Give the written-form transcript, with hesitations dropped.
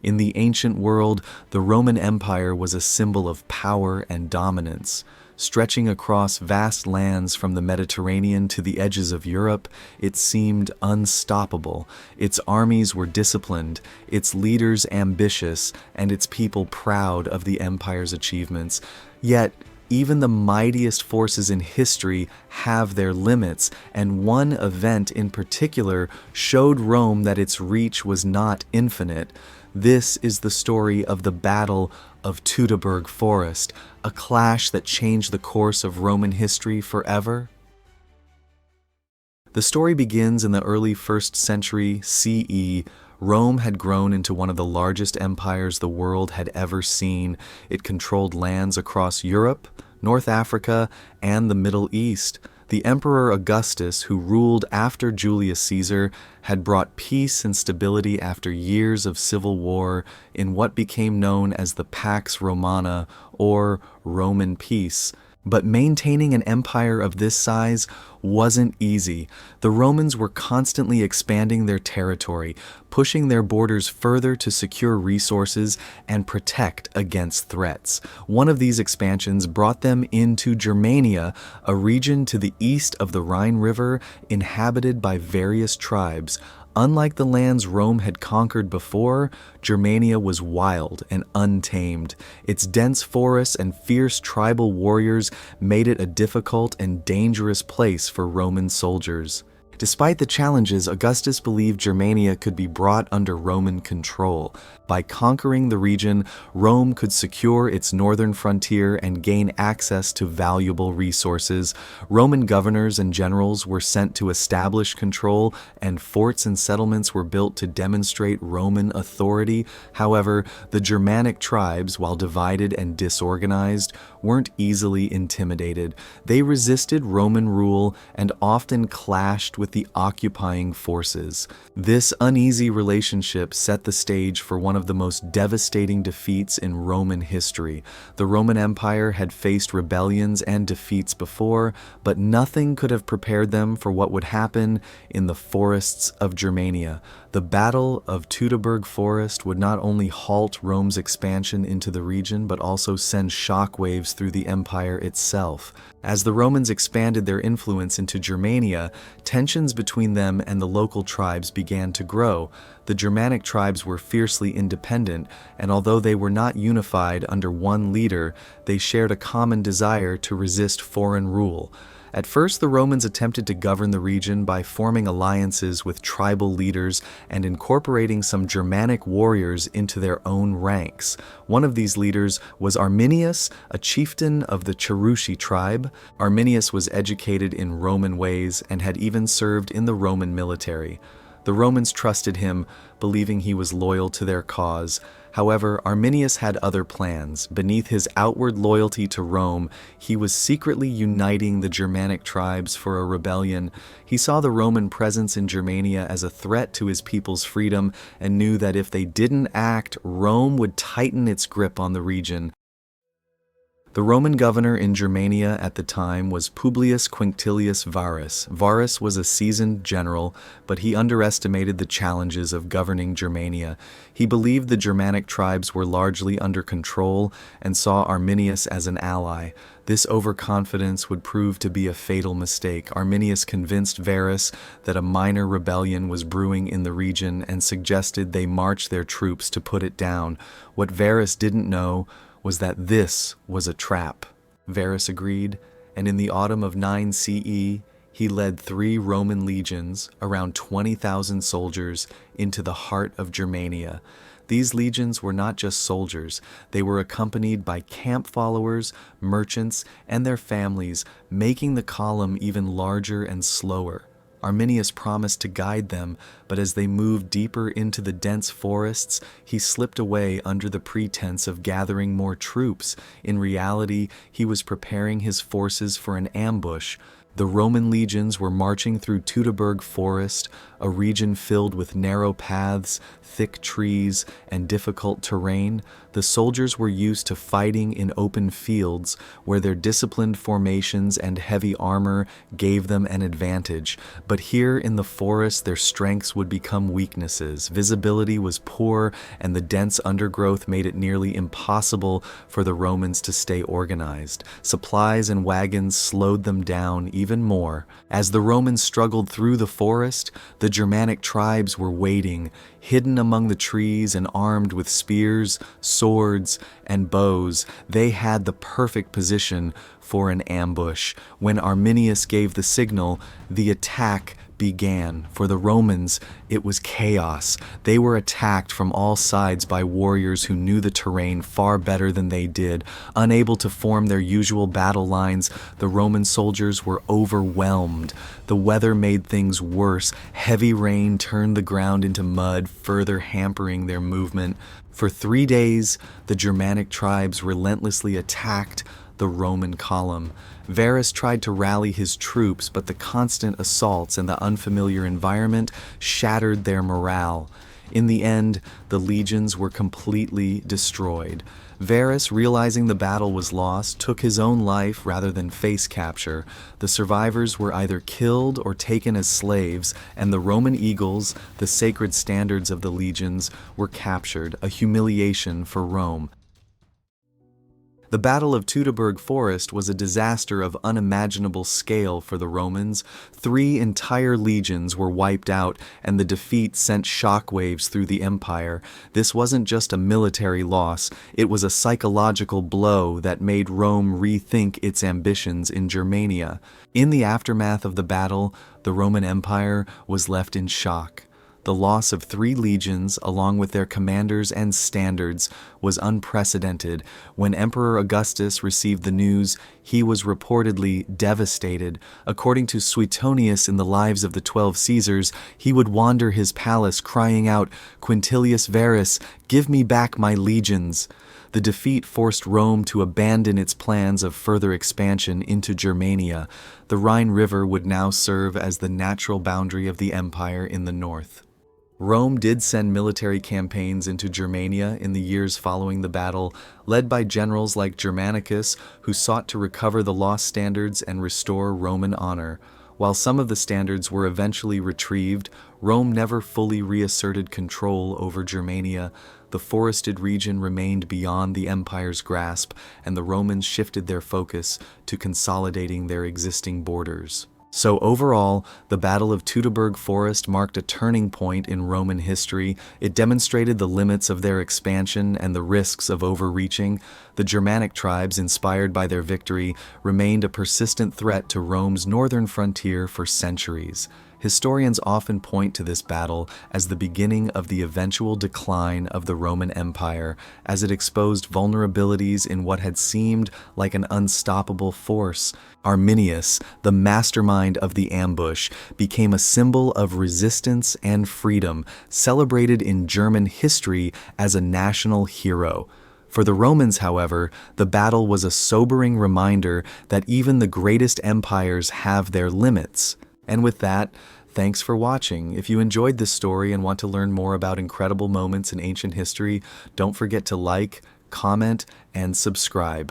In the ancient world, the Roman Empire was a symbol of power and dominance. Stretching across vast lands from the Mediterranean to the edges of Europe, it seemed unstoppable. Its armies were disciplined, its leaders ambitious, and its people proud of the empire's achievements. Yet, even the mightiest forces in history have their limits, and one event in particular showed Rome that its reach was not infinite. This is the story of the Battle of Teutoburg Forest, a clash that changed the course of Roman history forever. The story begins in the early 1st century CE. Rome had grown into one of the largest empires the world had ever seen. It controlled lands across Europe, North Africa, and the Middle East. The Emperor Augustus, who ruled after Julius Caesar, had brought peace and stability after years of civil war in what became known as the Pax Romana, or Roman peace. But maintaining an empire of this size wasn't easy. The Romans were constantly expanding their territory, pushing their borders further to secure resources and protect against threats. One of these expansions brought them into Germania, a region to the east of the Rhine River inhabited by various tribes. Unlike the lands Rome had conquered before, Germania was wild and untamed. Its dense forests and fierce tribal warriors made it a difficult and dangerous place for Roman soldiers. Despite the challenges, Augustus believed Germania could be brought under Roman control. By conquering the region, Rome could secure its northern frontier and gain access to valuable resources. Roman governors and generals were sent to establish control, and forts and settlements were built to demonstrate Roman authority. However, the Germanic tribes, while divided and disorganized, weren't easily intimidated. They resisted Roman rule and often clashed with the occupying forces. This uneasy relationship set the stage for one of the most devastating defeats in Roman history. The Roman Empire had faced rebellions and defeats before, but nothing could have prepared them for what would happen in the forests of Germania. The Battle of Teutoburg Forest would not only halt Rome's expansion into the region, but also send shockwaves through the empire itself. As the Romans expanded their influence into Germania, tensions between them and the local tribes began to grow. The Germanic tribes were fiercely independent, and although they were not unified under one leader, they shared a common desire to resist foreign rule. At first, the Romans attempted to govern the region by forming alliances with tribal leaders and incorporating some Germanic warriors into their own ranks. One of these leaders was Arminius, a chieftain of the Cherusci tribe. Arminius was educated in Roman ways and had even served in the Roman military. The Romans trusted him, believing he was loyal to their cause. However, Arminius had other plans. Beneath his outward loyalty to Rome, he was secretly uniting the Germanic tribes for a rebellion. He saw the Roman presence in Germania as a threat to his people's freedom and knew that if they didn't act, Rome would tighten its grip on the region. The Roman governor in Germania at the time was Publius Quinctilius Varus. Varus was a seasoned general, but he underestimated the challenges of governing Germania. He believed the Germanic tribes were largely under control and saw Arminius as an ally. This overconfidence would prove to be a fatal mistake. Arminius convinced Varus that a minor rebellion was brewing in the region and suggested they march their troops to put it down. What Varus didn't know was that this was a trap. Varus agreed, and in the autumn of 9 CE, he led 3 Roman legions, around 20,000 soldiers, into the heart of Germania. These legions were not just soldiers, they were accompanied by camp followers, merchants, and their families, making the column even larger and slower. Arminius promised to guide them, but as they moved deeper into the dense forests, he slipped away under the pretense of gathering more troops. In reality, he was preparing his forces for an ambush. The Roman legions were marching through Teutoburg Forest, a region filled with narrow paths, thick trees, and difficult terrain. The soldiers were used to fighting in open fields, where their disciplined formations and heavy armor gave them an advantage. But here in the forest, their strengths would become weaknesses. Visibility was poor, and the dense undergrowth made it nearly impossible for the Romans to stay organized. Supplies and wagons slowed them down even more. As the Romans struggled through the forest, the Germanic tribes were waiting, hidden among the trees and armed with spears, swords, and bows. They had the perfect position for an ambush. When Arminius gave the signal, the attack began. For the Romans, it was chaos. They were attacked from all sides by warriors who knew the terrain far better than they did. Unable to form their usual battle lines, the Roman soldiers were overwhelmed. The weather made things worse. Heavy rain turned the ground into mud, further hampering their movement. For 3 days, the Germanic tribes relentlessly attacked the Roman column. Varus tried to rally his troops, but the constant assaults and the unfamiliar environment shattered their morale. In the end, the legions were completely destroyed. Varus, realizing the battle was lost, took his own life rather than face capture. The survivors were either killed or taken as slaves, and the Roman eagles, the sacred standards of the legions, were captured, a humiliation for Rome. The Battle of Teutoburg Forest was a disaster of unimaginable scale for the Romans. 3 entire legions were wiped out, and the defeat sent shockwaves through the empire. This wasn't just a military loss, it was a psychological blow that made Rome rethink its ambitions in Germania. In the aftermath of the battle, the Roman Empire was left in shock. The loss of 3 legions, along with their commanders and standards, was unprecedented. When Emperor Augustus received the news, he was reportedly devastated. According to Suetonius in the Lives of the 12 Caesars, he would wander his palace crying out, "Quintilius Varus, give me back my legions." The defeat forced Rome to abandon its plans of further expansion into Germania. The Rhine River would now serve as the natural boundary of the empire in the north. Rome did send military campaigns into Germania in the years following the battle, led by generals like Germanicus, who sought to recover the lost standards and restore Roman honor. While some of the standards were eventually retrieved, Rome never fully reasserted control over Germania. The forested region remained beyond the empire's grasp, and the Romans shifted their focus to consolidating their existing borders. So overall, the Battle of Teutoburg Forest marked a turning point in Roman history. It demonstrated the limits of their expansion and the risks of overreaching. The Germanic tribes, inspired by their victory, remained a persistent threat to Rome's northern frontier for centuries. Historians often point to this battle as the beginning of the eventual decline of the Roman Empire, as it exposed vulnerabilities in what had seemed like an unstoppable force. Arminius, the mastermind of the ambush, became a symbol of resistance and freedom, celebrated in German history as a national hero. For the Romans, however, the battle was a sobering reminder that even the greatest empires have their limits. And with that, thanks for watching. If you enjoyed this story and want to learn more about incredible moments in ancient history, don't forget to like, comment, and subscribe.